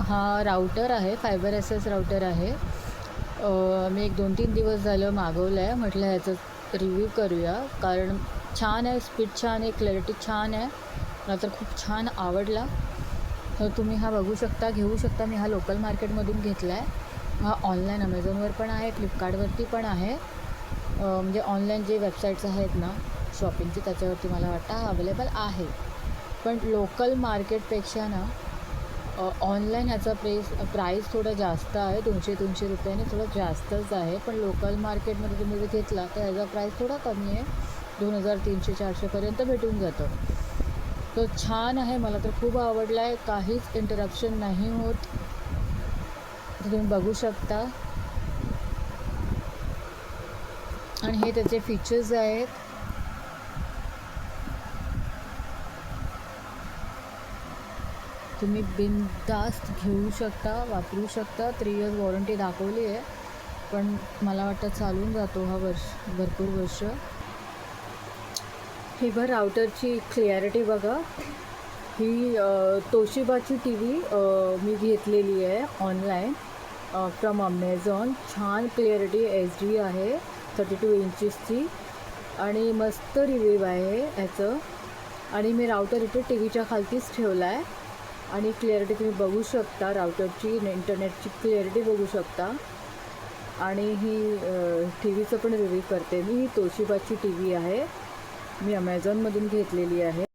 हा राउटर आहे, fibre S router आहे. मी एक 2-3 दिवस झालं मागवलं आहे. म्हटलं ह्याचं रिव्ह्यू करूया, कारण छान आहे, स्पीड छान आहे, क्लॅरिटी छान आहे. मला तर खूप छान आवडला. तर तुम्ही हा बघू शकता, घेऊ शकता. मी हा लोकल मार्केटमधून घेतला आहे. हा ऑनलाईन अमेझॉनवर पण आहे, फ्लिपकार्टवरती पण आहे. म्हणजे ऑनलाईन जे वेबसाईट्स आहेत ना शॉपिंगची, त्याच्यावरती मला वाटतं हा अवेलेबल आहे. पण लोकल मार्केटपेक्षा ना ऑनलाईन ह्याचा प्राईस थोडं जास्त आहे. 200-300 रुपयाने थोडं जास्तच आहे. पण लोकल मार्केटमध्ये तुम्ही जर घेतला तर ह्याचा प्राईस थोडा कमी आहे. 2000, 300, 400पर्यंत भेटून जातं. तो छान आहे, मला तर खूप आवडला आहे. काहीच इंटरप्शन नाही होत. तुम्ही बघू शकता. आणि हे त्याचे फीचर्स आहेत. तुम्ही बिनधास्त घेऊ शकता, वापरू शकता. 3 इयर्स वॉरंटी दाखवली आहे, पण मला वाटतं चालून जातो हा भरपूर वर्ष. ही राउटरची क्लिअरिटी बघा. ही तोशिबाची टी व्ही मी घेतलेली आहे ऑनलाईन फ्रॉम अमेझॉन. छान क्लिअरिटी HD आहे, 32 इंचेसची, आणि मस्त रिव्ह्यू आहे ह्याचं. आणि मी राउटर इथे टी व्हीच्या खालतीच ठेवला आहे. आणि क्लिअरिटी तुम्ही बघू शकता, राउटरची इंटरनेटची क्लिअरिटी बघू शकता. आणि ही टी व्हीचं पण रिव्ह्यू करते मी. ही तोशिबाची टी व्ही आहे, मी अमेझॉनमधून घेतलेली आहे.